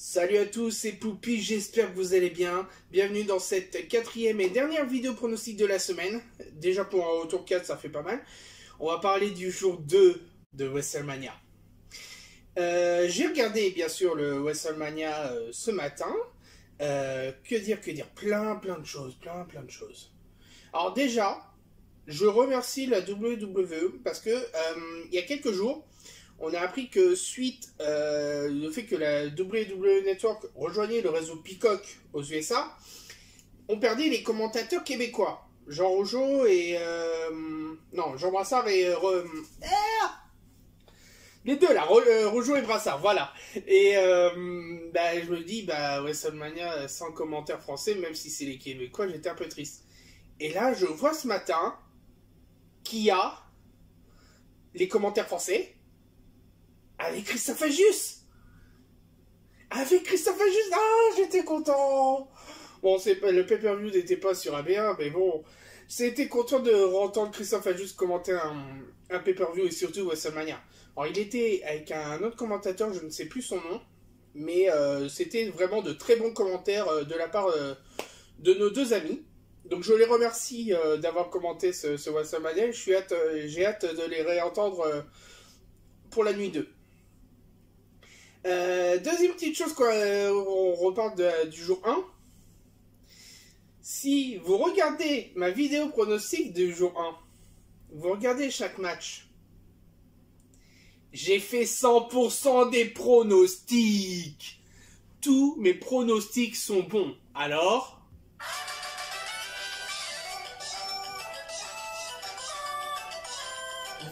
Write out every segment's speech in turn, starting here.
Salut à tous, c'est Poupy, j'espère que vous allez bien. Bienvenue dans cette quatrième et dernière vidéo pronostic de la semaine. Déjà pour un tour 4, ça fait pas mal. On va parler du jour 2 de WrestleMania. J'ai regardé bien sûr le WrestleMania ce matin. Que dire, plein de choses. Alors déjà, je remercie la WWE parce que il y a quelques jours, on a appris que suite le fait que la WWE Network rejoignait le réseau Peacock aux USA, on perdait les commentateurs québécois. Jean Rougeau et... non, Jean Brassard et... les deux là, Rougeau et Brassard, voilà. Et je me dis, WrestleMania sans commentaire français, même si c'est les Québécois, j'étais un peu triste. Et là, je vois ce matin qu'il y a les commentaires français avec Christophe Ajus. Ah, j'étais content. Bon, le pay-per-view n'était pas sur AB1, mais bon, j'étais content de entendre Christophe Ajus commenter un pay-per-view et surtout WrestleMania. Alors, il était avec un autre commentateur, je ne sais plus son nom, mais c'était vraiment de très bons commentaires de la part de nos deux amis. Donc, je les remercie d'avoir commenté ce WrestleMania. J'ai hâte de les réentendre pour la nuit 2. Deuxième petite chose, on reparle du jour 1. Si vous regardez ma vidéo pronostic du jour 1, vous regardez chaque match, j'ai fait 100% des pronostics. Tous mes pronostics sont bons. Alors,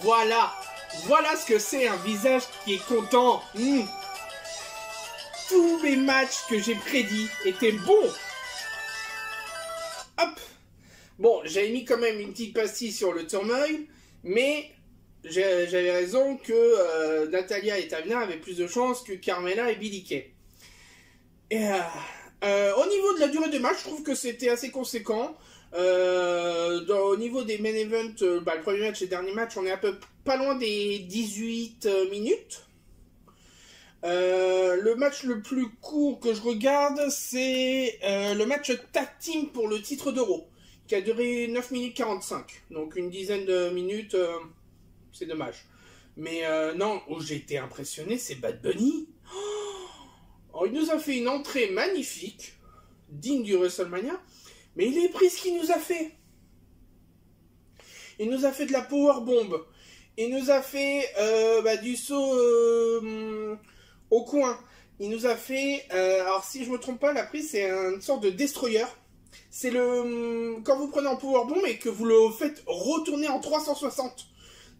voilà ce que c'est un visage qui est content. Tous mes matchs que j'ai prédits étaient bons. Hop. Bon, j'avais mis quand même une petite pastille sur le turmoil, mais j'avais raison que Natalya et Tamina avaient plus de chances que Carmella et Billie Kay. Et au niveau de la durée de match, je trouve que c'était assez conséquent. Au niveau des main events, le premier match et le dernier match, on est pas loin des 18 minutes. Le match le plus court que je regarde, c'est le match tag team pour le titre d'Euro, qui a duré 9 minutes 45. Donc une dizaine de minutes, c'est dommage. Mais non, où j'ai été impressionné, c'est Bad Bunny. Oh, il nous a fait une entrée magnifique, digne du WrestleMania, mais il est pris ce qu'il nous a fait. Il nous a fait de la powerbomb. Il nous a fait du saut au coin. Il nous a fait... alors si je me trompe pas, la prise c'est une sorte de destroyer. C'est quand vous prenez en powerbomb et que vous le faites retourner en 360.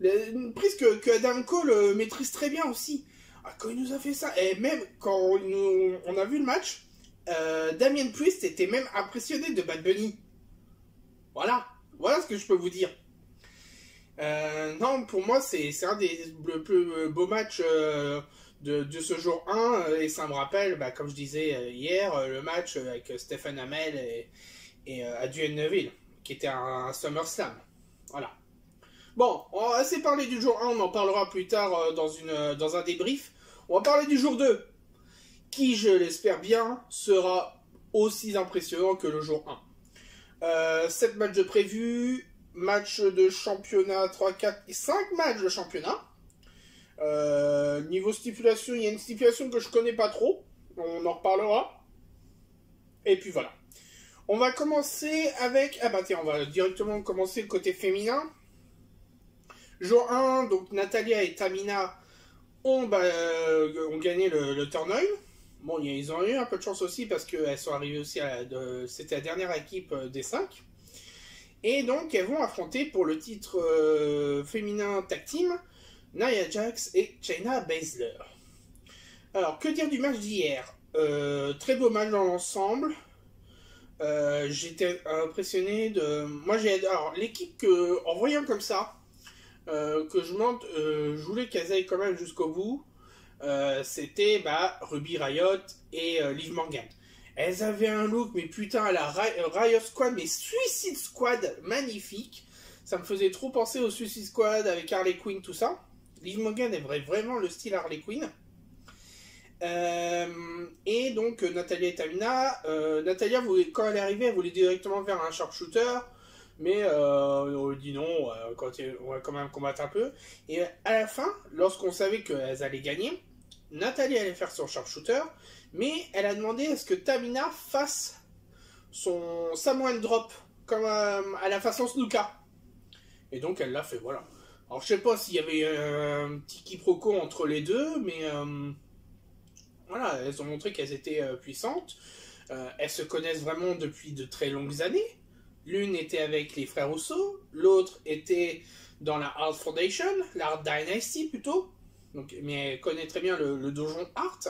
Une prise que Adam Cole maîtrise très bien aussi. Ah, quand il nous a fait ça, et même quand on a vu le match, Damien Priest était même impressionné de Bad Bunny. Voilà ce que je peux vous dire. Non, pour moi, c'est un des plus beaux matchs de ce jour 1. Et ça me rappelle, comme je disais hier, le match avec Stephen Amell et Adrian Neville, qui était un SummerSlam. Voilà. Bon, on va assez parler du jour 1, on en parlera plus tard dans un débrief. On va parler du jour 2, qui, je l'espère bien, sera aussi impressionnant que le jour 1. 7 matchs de prévus. Match de championnat, 3, 4 et 5 matchs de championnat. Niveau stipulation, il y a une stipulation que je connais pas trop. On en reparlera. Et puis voilà. On va commencer avec... on va directement commencer le côté féminin. Jour 1, donc Natalya et Tamina ont gagné le turnoil. Bon, ils ont eu un peu de chance aussi parce qu'elles sont arrivées aussi c'était la dernière équipe des 5. Et donc, elles vont affronter pour le titre féminin tag team Nia Jax et Shayna Baszler. Alors, que dire du match d'hier? Très beau match dans l'ensemble. J'étais impressionné de... Alors, l'équipe en voyant comme ça, que je voulais qu'elles aillent quand même jusqu'au bout, c'était Ruby Riott et Liv Morgan. Elles avaient un look, mais putain, à la Riot Squad, mais Suicide Squad, magnifique. Ça me faisait trop penser au Suicide Squad avec Harley Quinn, tout ça. Liv Morgan aimerait vraiment le style Harley Quinn. Et donc Natalya et Tamina. Natalia, quand elle est arrivée, elle voulait directement faire un sharpshooter, mais on dit non, on va quand même combattre un peu. Et à la fin, lorsqu'on savait qu'elles allaient gagner, Natalya allait faire son sharpshooter, mais elle a demandé à ce que Tamina fasse son Samoan drop, comme à la façon Snuka. Et donc elle l'a fait, voilà. Alors je sais pas s'il y avait un petit quiproquo entre les deux, mais voilà, elles ont montré qu'elles étaient puissantes. Elles se connaissent vraiment depuis de très longues années. L'une était avec les frères Rousseau, l'autre était dans la Art Foundation, la Art Dynasty plutôt. Donc, mais elle connaît très bien le dojon Art.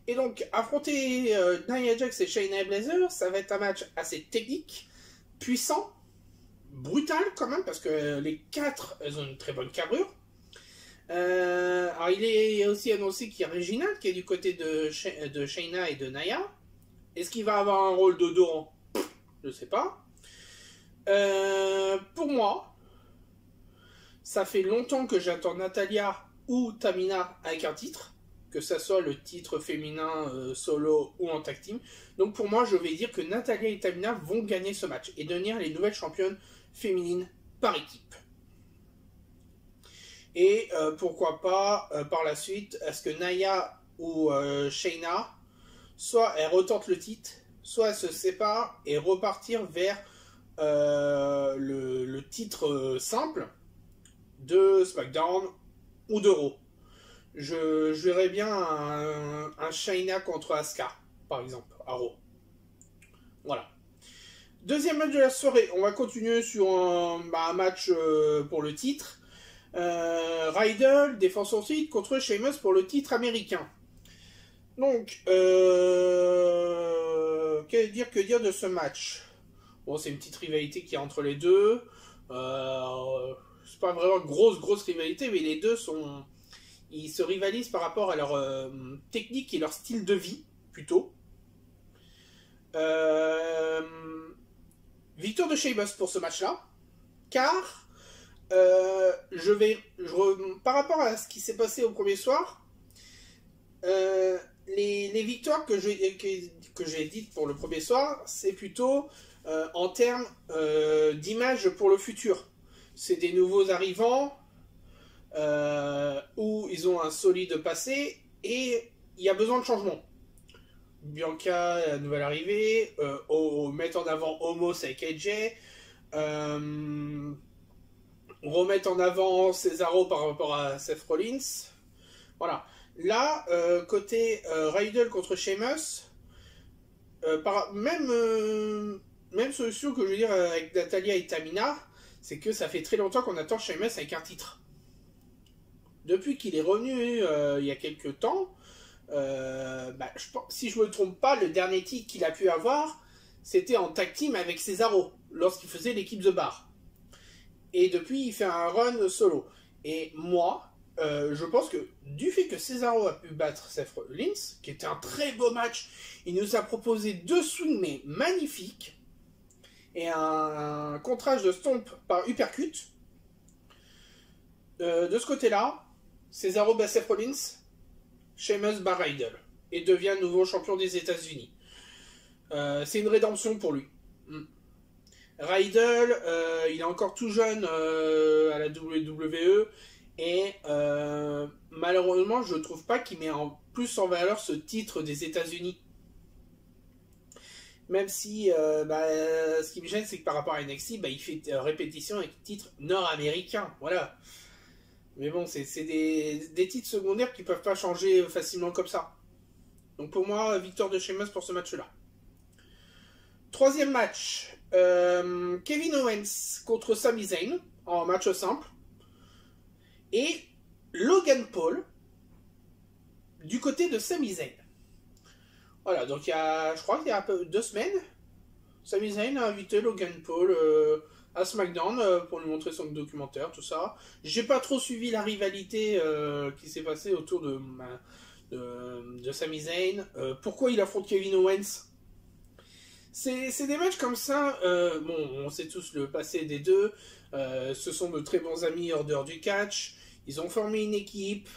Et donc, affronter Nia Jax et Shayna Baszler, ça va être un match assez technique, puissant, brutal quand même, parce que les quatre, elles ont une très bonne carrure. Alors, il est aussi annoncé qu'il y a Reginald qui est du côté de Shayna et de Nia. Est-ce qu'il va avoir un rôle de Doran? Je sais pas. Pour moi, ça fait longtemps que j'attends Natalya ou Tamina avec un titre, que ça soit le titre féminin solo ou en tag team. Donc pour moi, je vais dire que Natalya et Tamina vont gagner ce match et devenir les nouvelles championnes féminines par équipe. Et pourquoi pas, par la suite, est-ce que Nia ou Shayna, soit elles retentent le titre, soit elles se séparent et repartir vers le titre simple de SmackDown ou de Raw. Je verrais bien un Shayna contre Asuka, par exemple, à Raw. Voilà. Deuxième match de la soirée, on va continuer sur un match pour le titre. Riddle défend son titre contre Sheamus pour le titre américain. Donc, que dire de ce match? Bon, c'est une petite rivalité qui est entre les deux. C'est pas vraiment grosse rivalité, mais les deux ils se rivalisent par rapport à leur technique et leur style de vie, plutôt. Victoire de Sheamus pour ce match-là, car par rapport à ce qui s'est passé au premier soir, les victoires que j'ai dites pour le premier soir, c'est plutôt en termes d'image pour le futur. C'est des nouveaux arrivants où ils ont un solide passé et il y a besoin de changement. Bianca, la nouvelle arrivée, mettre en avant Omos avec AJ, remettre en avant Cesaro par rapport à Seth Rollins. Voilà. Là, côté Riddle contre Sheamus, même solution que je veux dire avec Natalya et Tamina, c'est que ça fait très longtemps qu'on attend Sheamus avec un titre. Depuis qu'il est revenu il y a quelques temps, si je me trompe pas, le dernier titre qu'il a pu avoir, c'était en tag team avec Cesaro, lorsqu'il faisait l'équipe The Bar. Et depuis, il fait un run solo. Et moi, je pense que du fait que Cesaro a pu battre Seth Rollins, qui était un très beau match, il nous a proposé 2 swings mais magnifiques, et un contraste de stomp par uppercut. De ce côté-là, Cesaro bat Seth Rollins, Sheamus bat Riddle, et devient nouveau champion des États-Unis. C'est une rédemption pour lui. Riddle, il est encore tout jeune à la WWE, et malheureusement, je ne trouve pas qu'il met plus en valeur ce titre des États-Unis. Même si, ce qui me gêne, c'est que par rapport à NXT, il fait répétition avec titre nord-américain. Voilà. Mais bon, c'est des titres secondaires qui ne peuvent pas changer facilement comme ça. Donc pour moi, victoire de Sheamus pour ce match-là. Troisième match. Kevin Owens contre Sami Zayn en match simple. Et Logan Paul du côté de Sami Zayn. Voilà, donc je crois qu'il y a un peu 2 semaines, Sami Zayn a invité Logan Paul à SmackDown pour lui montrer son documentaire, tout ça. J'ai pas trop suivi la rivalité qui s'est passée autour de Sami Zayn. Pourquoi il affronte Kevin Owens? C'est des matchs comme ça, on sait tous le passé des deux, ce sont de très bons amis hors dehors du catch, ils ont formé une équipe,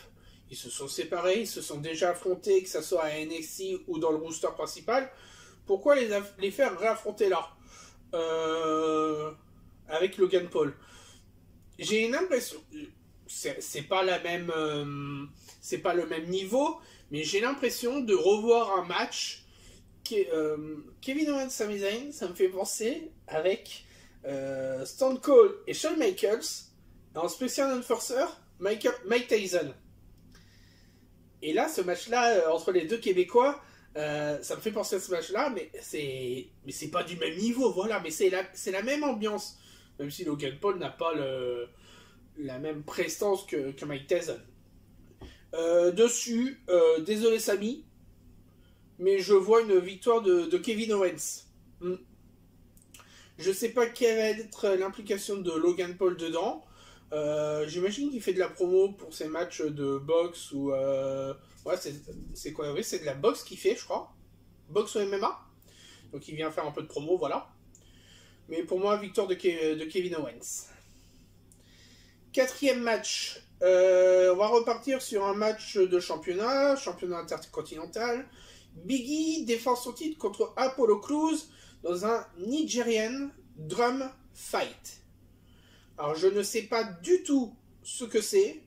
Ils se sont séparés, ils se sont déjà affrontés, que ce soit à NXT ou dans le roster principal. Pourquoi les faire réaffronter là avec Logan Paul? J'ai une impression, c'est pas la même, c'est pas le même niveau, mais j'ai l'impression de revoir un match Kevin Owens Sami Zayn. Ça me fait penser avec Stone Cold et Shawn Michaels en Special Enforcer Mike Tyson. Et là, ce match-là entre les deux Québécois, ça me fait penser à ce match-là, mais c'est pas du même niveau, voilà, mais c'est la même ambiance, même si Logan Paul n'a pas la même prestance que Mike Tyson. Dessus, désolé Sami, mais je vois une victoire de Kevin Owens. Je sais pas quelle va être l'implication de Logan Paul dedans. J'imagine qu'il fait de la promo pour ses matchs de boxe ou ouais, c'est quoi? Oui, c'est de la boxe qu'il fait, je crois. Boxe ou MMA. Donc il vient faire un peu de promo, voilà. Mais pour moi, victoire de Kevin Owens. Quatrième match. On va repartir sur un match de championnat intercontinental. Big E défend son titre contre Apollo Crews dans un Nigerian Drum Fight. Alors je ne sais pas du tout ce que c'est.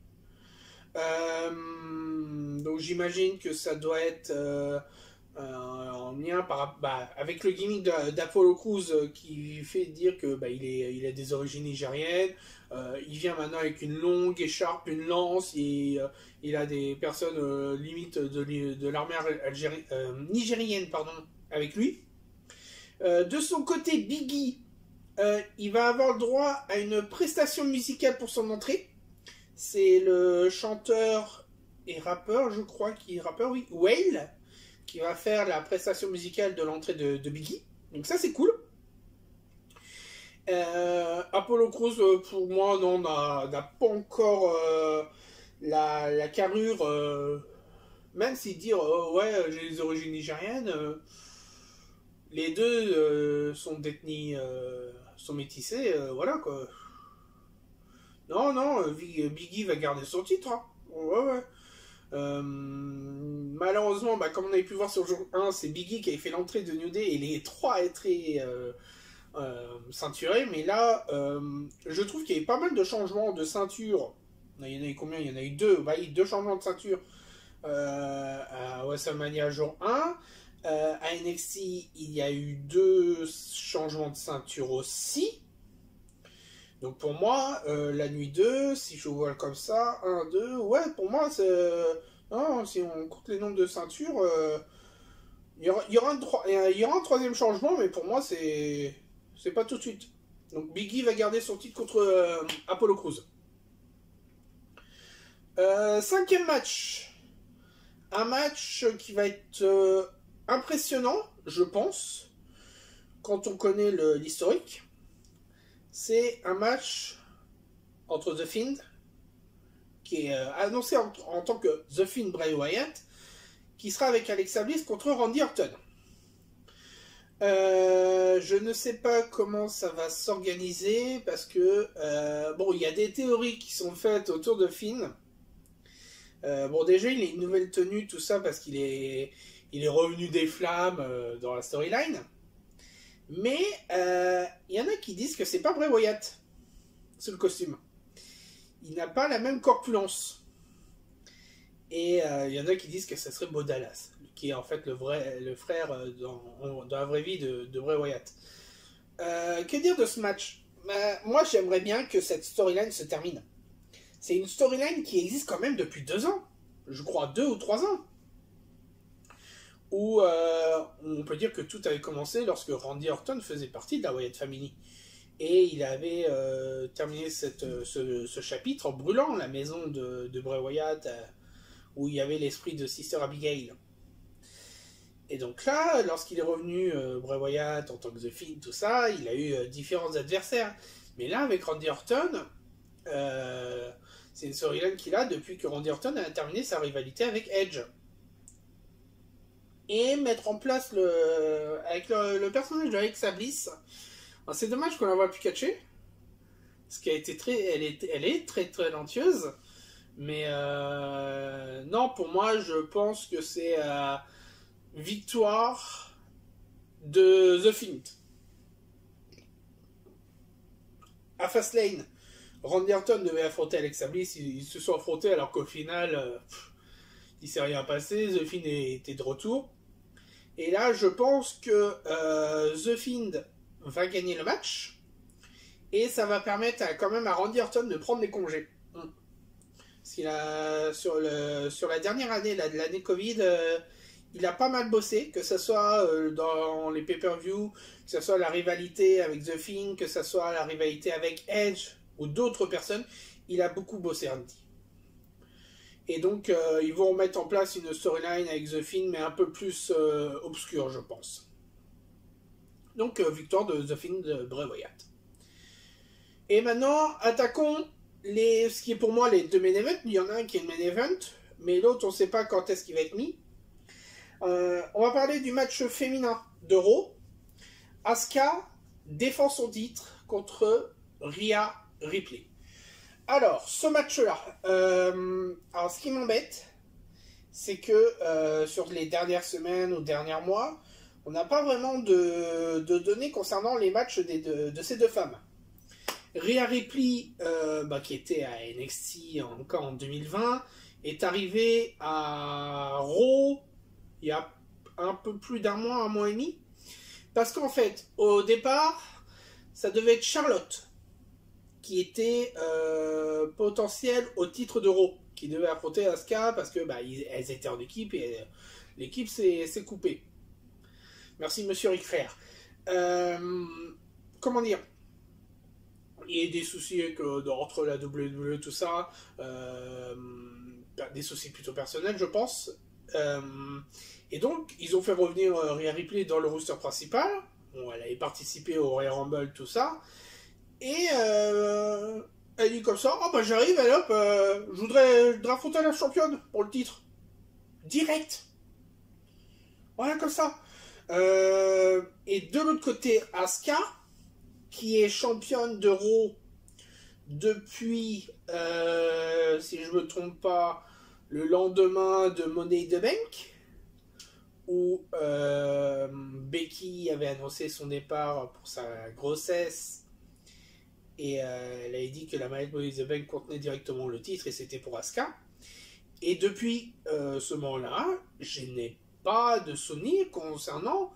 Donc j'imagine que ça doit être en lien avec le gimmick d'Apollo Crews qui fait dire que il a des origines nigériennes. Il vient maintenant avec une longue écharpe, une lance, et il a des personnes limite de l'armée nigérienne avec lui. De son côté, Big E, il va avoir le droit à une prestation musicale pour son entrée. C'est le chanteur et rappeur, je crois, Whale, qui va faire la prestation musicale de l'entrée de Big E. Donc ça, c'est cool. Apollo Crews, pour moi, n'a pas encore la carrure, même si dire ouais, j'ai les origines nigériennes, les deux sont d'ethnie, sont métissés, voilà quoi. Non, Big E va garder son titre. Hein. Ouais. Malheureusement, comme on avait pu voir sur le jour 1, c'est Big E qui avait fait l'entrée de New Day et les trois étaient ceinturés. Mais là, je trouve qu'il y avait pas mal de changements de ceinture. Il y en a eu combien? Il y en a eu deux. Deux changements de ceinture à WrestleMania jour 1. À NXT, il y a eu 2 changements de ceinture aussi. Donc pour moi, la nuit 2, si je vois comme ça, 1, 2, ouais, pour moi, c'est... Non, si on compte les nombres de ceintures, il y aura un troisième changement, mais pour moi, c'est pas tout de suite. Donc Big E va garder son titre contre Apollo Crews. Cinquième match. Un match qui va être impressionnant, je pense, quand on connaît l'historique. C'est un match entre The Fiend, qui est annoncé en tant que The Fiend Bray Wyatt, qui sera avec Alexa Bliss contre Randy Orton. Je ne sais pas comment ça va s'organiser, parce que, il y a des théories qui sont faites autour de Fiend. Déjà, il a une nouvelle tenue, tout ça, parce qu'il est revenu des flammes dans la storyline. Mais il y en a qui disent que c'est pas Bray Wyatt sous le costume. Il n'a pas la même corpulence. Et il y en a qui disent que ça serait Bo Dallas, qui est en fait le frère dans la vraie vie de Bray Wyatt. Que dire de ce match? Moi, j'aimerais bien que cette storyline se termine. C'est une storyline qui existe quand même depuis 2 ans. Je crois 2 ou 3 ans. Où on peut dire que tout avait commencé lorsque Randy Orton faisait partie de la Wyatt Family. Et il avait terminé ce chapitre en brûlant la maison de Bray Wyatt, où il y avait l'esprit de Sister Abigail. Et donc là, lorsqu'il est revenu Bray Wyatt en tant que The Fiend, tout ça, il a eu différents adversaires. Mais là, avec Randy Orton, c'est une storyline qu'il a depuis que Randy Orton a terminé sa rivalité avec Edge. Et mettre en place avec le personnage de Alexa Bliss. Alors, c'est dommage qu'on la voit plus catcher, parce qu'elle elle est très très talentueuse, Mais non, pour moi, je pense que c'est victoire de The Fiend. À Fastlane, Randy Orton devait affronter Alexa Bliss. Ils se sont affrontés alors qu'au final, il s'est rien passé. The Fiend était de retour. Et là, je pense que The Fiend va gagner le match. Et ça va permettre quand même à Randy Orton de prendre des congés. Parce qu'il a, sur la dernière année, l'année Covid, il a pas mal bossé, que ce soit dans les pay-per-view, que ce soit la rivalité avec The Fiend, que ce soit la rivalité avec Edge ou d'autres personnes. Il a beaucoup bossé, Randy. Et donc, ils vont mettre en place une storyline avec The Fiend, mais un peu plus obscure, je pense. Donc, victoire de The Fiend de Bray Wyatt. Et maintenant, attaquons ce qui est pour moi les deux main events. Il y en a un qui est le main event, mais l'autre, on ne sait pas quand est-ce qu'il va être mis. On va parler du match féminin de Raw. Asuka défend son titre contre Rhea Ripley. Alors, ce match-là, alors ce qui m'embête, c'est que sur les dernières semaines ou derniers mois, on n'a pas vraiment de données concernant les matchs de ces deux femmes. Rhea Ripley, qui était à NXT encore en 2020, est arrivée à Raw il y a un peu plus d'un mois, un mois et demi. Parce qu'en fait, au départ, ça devait être Charlotte qui était potentielle au titre de Raw, qui devait affronter Asuka parce que elles étaient en équipe et l'équipe s'est coupée. Merci Monsieur Ric Flair. Comment dire? Il y a des soucis entre la WWE, tout ça, des soucis plutôt personnels, je pense. Et donc, ils ont fait revenir Rhea Ripley dans le roster principal. Bon, elle avait participé au Royal Rumble, tout ça. Et elle dit comme ça, j'arrive, et hop, je voudrais affronter la championne pour le titre. Direct. Voilà, comme ça. Et de l'autre côté, Asuka, qui est championne de Raw depuis, si je ne me trompe pas, le lendemain de Money in the Bank, où Becky avait annoncé son départ pour sa grossesse, et elle avait dit que la mallette Money in the Bank contenait directement le titre, et c'était pour Asuka. Et depuis ce moment-là, je n'ai pas de souvenir concernant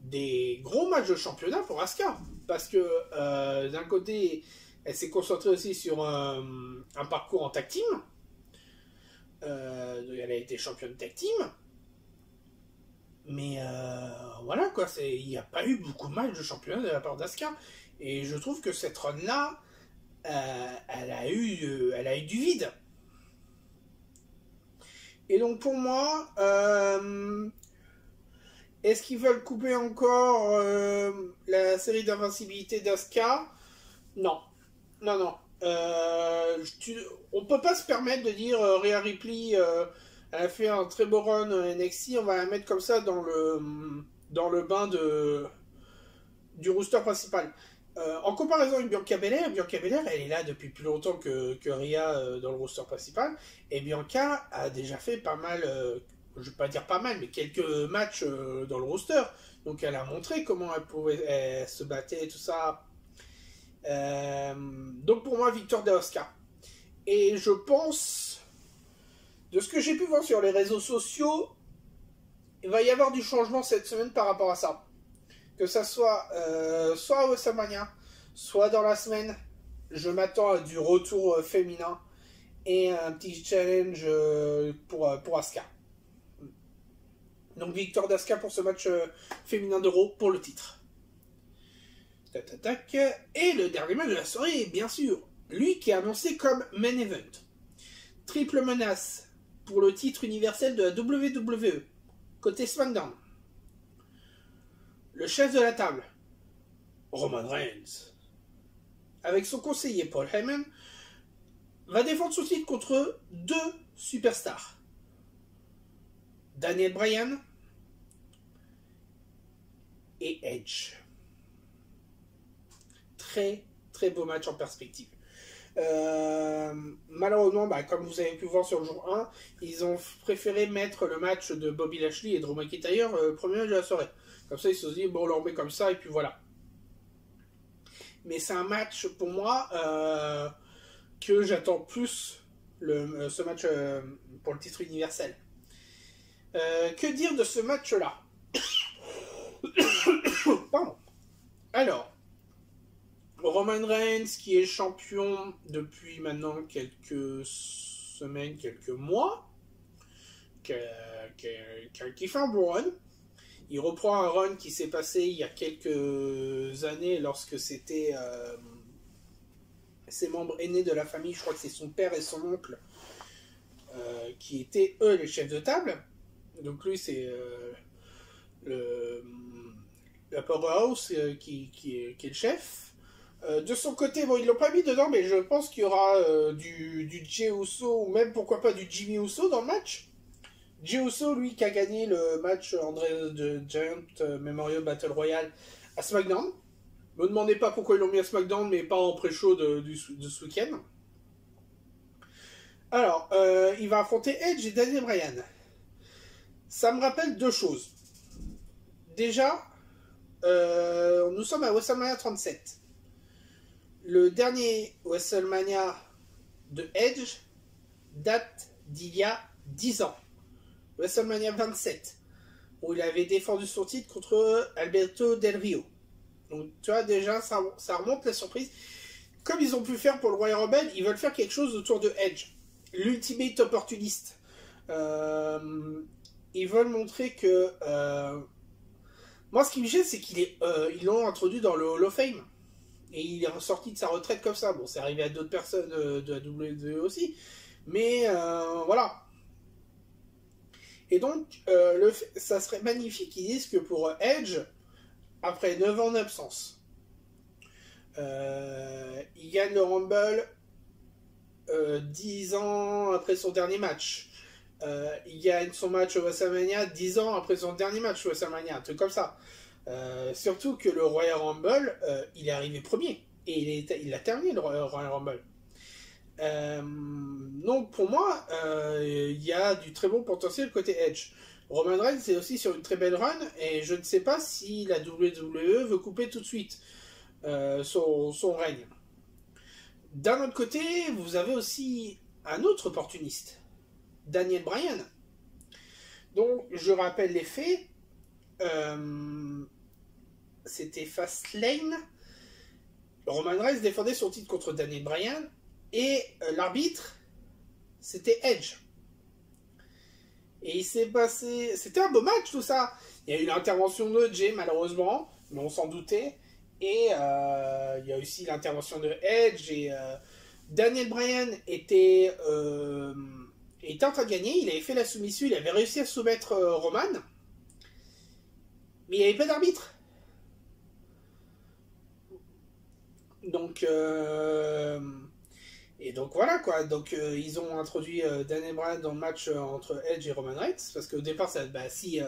des gros matchs de championnat pour Asuka. Parce que d'un côté, elle s'est concentrée aussi sur un parcours en tag team. Elle a été championne tag team. Mais voilà quoi, il n'y a pas eu beaucoup de matchs de championnat de la part d'Asuka. Et je trouve que cette run-là, elle a eu du vide. Et donc pour moi, est-ce qu'ils veulent couper encore la série d'invincibilité d'Asuka? Non. Non. On peut pas se permettre de dire Rhea Ripley, elle a fait un très beau run NXT, on va la mettre comme ça dans le bain du roster principal. En comparaison avec Bianca Belair, elle est là depuis plus longtemps que Rhea dans le roster principal, et Bianca a déjà fait pas mal, je vais pas dire pas mal, mais quelques matchs dans le roster, donc elle a montré comment elle se battait et tout ça. Donc pour moi, victoire d'Asuka. Et je pense, de ce que j'ai pu voir sur les réseaux sociaux, il va y avoir du changement cette semaine par rapport à ça. Que ça soit soit à WrestleMania, soit dans la semaine, je m'attends à du retour féminin et un petit challenge pour Asuka. Donc victoire d'Asuka pour ce match féminin d'Euro pour le titre. Et le dernier match de la soirée est bien sûr lui qui est annoncé comme main event. Triple menace pour le titre universel de la WWE côté SmackDown. Le chef de la table, Roman Reigns, avec son conseiller Paul Heyman, va défendre son titre contre deux superstars. Daniel Bryan et Edge. Très très beau match en perspective. Malheureusement, bah, comme vous avez pu voir sur le jour 1, ils ont préféré mettre le match de Bobby Lashley et Drew McIntyre premier match de la soirée. Comme ça, ils se sont dit, bon, on le remet comme ça, et puis voilà. Mais c'est un match, pour moi, que j'attends plus ce match pour le titre universel. Que dire de ce match-là? Pardon. Alors, Roman Reigns, qui est champion depuis maintenant quelques semaines, quelques mois, qui fait un bon run. Il reprend un run qui s'est passé il y a quelques années lorsque c'était ses membres aînés de la famille, je crois que c'est son père et son oncle, qui étaient eux les chefs de table. Donc lui c'est la Powerhouse qui est le chef. De son côté, bon, ils l'ont pas mis dedans, mais je pense qu'il y aura du Jey Uso, ou même pourquoi pas du Jimmy Uso dans le match. Jey Uso, lui, qui a gagné le match André de Giant Memorial Battle Royale à SmackDown. Me demandez pas pourquoi ils l'ont mis à SmackDown, mais pas en pré-show de ce week-end. Alors, il va affronter Edge et Daniel Bryan. Ça me rappelle deux choses. Déjà, nous sommes à WrestleMania 37. Le dernier WrestleMania de Edge date d'il y a 10 ans. WrestleMania 27, où il avait défendu son titre contre Alberto Del Rio. Donc tu vois, déjà, ça remonte la surprise. Comme ils ont pu faire pour le Royal Rumble, ils veulent faire quelque chose autour de Edge. L'ultimate opportuniste. Ils veulent montrer que... Moi, ce qui me gêne, c'est ils l'ont introduit dans le Hall of Fame. Et il est ressorti de sa retraite comme ça. Bon, c'est arrivé à d'autres personnes de la WWE aussi. Mais voilà. Et donc, ça serait magnifique qu'ils disent que pour Edge, après 9 ans d'absence, il gagne le Rumble 10 ans après son dernier match. Il gagne son match au WrestleMania 10 ans après son dernier match au WrestleMania. Un truc comme ça. Surtout que le Royal Rumble, il est arrivé premier. Et il a terminé le Royal Rumble. Donc pour moi, il y a du très bon potentiel côté Edge. Roman Reigns est aussi sur une très belle run et je ne sais pas si la WWE veut couper tout de suite son règne. D'un autre côté, vous avez aussi un autre opportuniste, Daniel Bryan. Donc je rappelle les faits. C'était Fastlane. Roman Reigns défendait son titre contre Daniel Bryan. Et l'arbitre, c'était Edge. Et il s'est passé... C'était un beau match, tout ça. Il y a eu l'intervention de Jey, malheureusement, mais on s'en doutait. Et il y a aussi l'intervention de Edge. Et Daniel Bryan était en train de gagner. Il avait fait la soumission. Il avait réussi à soumettre Roman. Mais il n'y avait pas d'arbitre. Donc... Et donc voilà quoi, donc ils ont introduit Daniel Bryan dans le match entre Edge et Roman Reigns, parce qu'au départ, si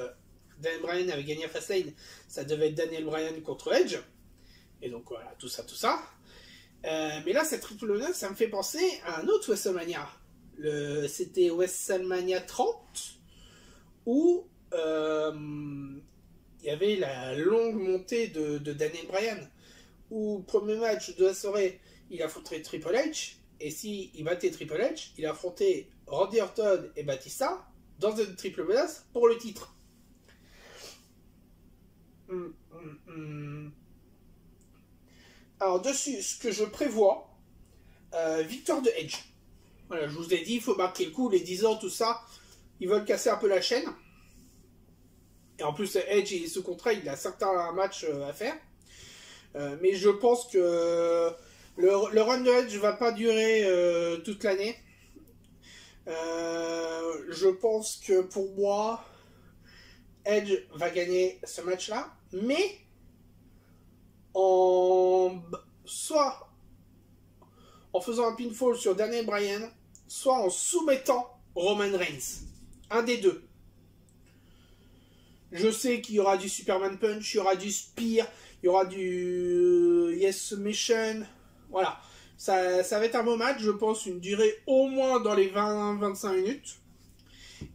Daniel Bryan avait gagné à Fastlane, ça devait être Daniel Bryan contre Edge, et donc voilà, tout ça. Mais là, cette triple menace, ça me fait penser à un autre WrestleMania. C'était WrestleMania 30, où il y avait la longue montée de Daniel Bryan, où premier match de la soirée, il affronterait Triple H. Et s'il battait Triple H, il affrontait Randy Orton et Batista dans une triple menace pour le titre. Alors dessus, ce que je prévois, victoire de Edge. Voilà, je vous ai dit, il faut marquer le coup, les 10 ans, tout ça. Ils veulent casser un peu la chaîne. Et en plus, Edge est sous contrat, il a certains matchs à faire. Mais je pense que le run de Edge va pas durer toute l'année. Je pense que pour moi, Edge va gagner ce match-là, mais soit en faisant un pinfall sur Daniel Bryan, soit en soumettant Roman Reigns. Un des deux. Je sais qu'il y aura du Superman Punch, il y aura du Spear, il y aura du Yes Submission, voilà. Ça va être un beau match, je pense, une durée au moins dans les 20-25 minutes.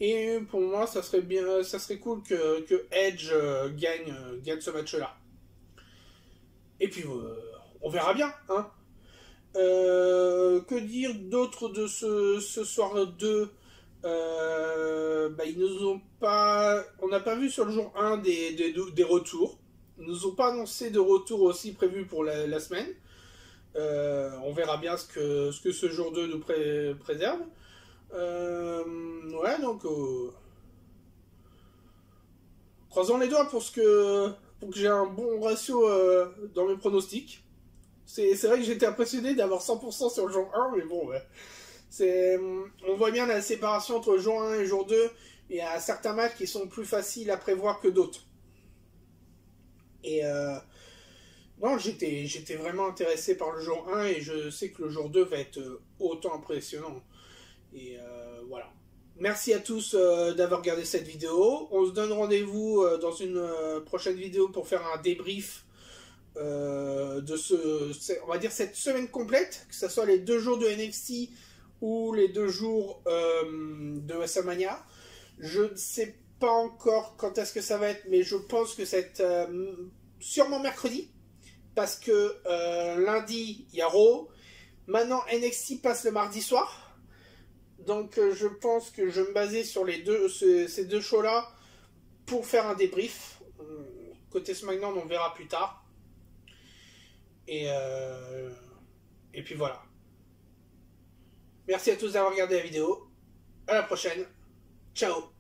Et pour moi, ça serait bien, ça serait cool que Edge gagne ce match-là. Et puis, on verra bien, hein. Que dire d'autre de ce soir 2? Ils nous ont pas. On n'a pas vu sur le jour 1 des retours. Ils nous ont pas annoncé de retour aussi prévu pour la semaine. On verra bien ce que ce jour 2 nous préserve. Ouais, donc. Croisons les doigts pour que j'ai un bon ratio dans mes pronostics. C'est vrai que j'étais impressionné d'avoir 100% sur le jour 1, mais bon, ouais. On voit bien la séparation entre jour 1 et jour 2. Il y a certains matchs qui sont plus faciles à prévoir que d'autres. Et non, j'étais vraiment intéressé par le jour 1 et je sais que le jour 2 va être autant impressionnant. Et voilà. Merci à tous d'avoir regardé cette vidéo. On se donne rendez-vous dans une prochaine vidéo pour faire un débrief on va dire cette semaine complète, que ce soit les 2 jours de NXT ou les 2 jours de WrestleMania. Je ne sais pas encore quand est-ce que ça va être, mais je pense que c'est sûrement mercredi, parce que lundi il y a Raw, maintenant NXT passe le mardi soir, donc je pense que je vais me baser sur ces 2 shows-là pour faire un débrief. Côté SmackDown, on verra plus tard. Et puis voilà. Merci à tous d'avoir regardé la vidéo. À la prochaine. Ciao.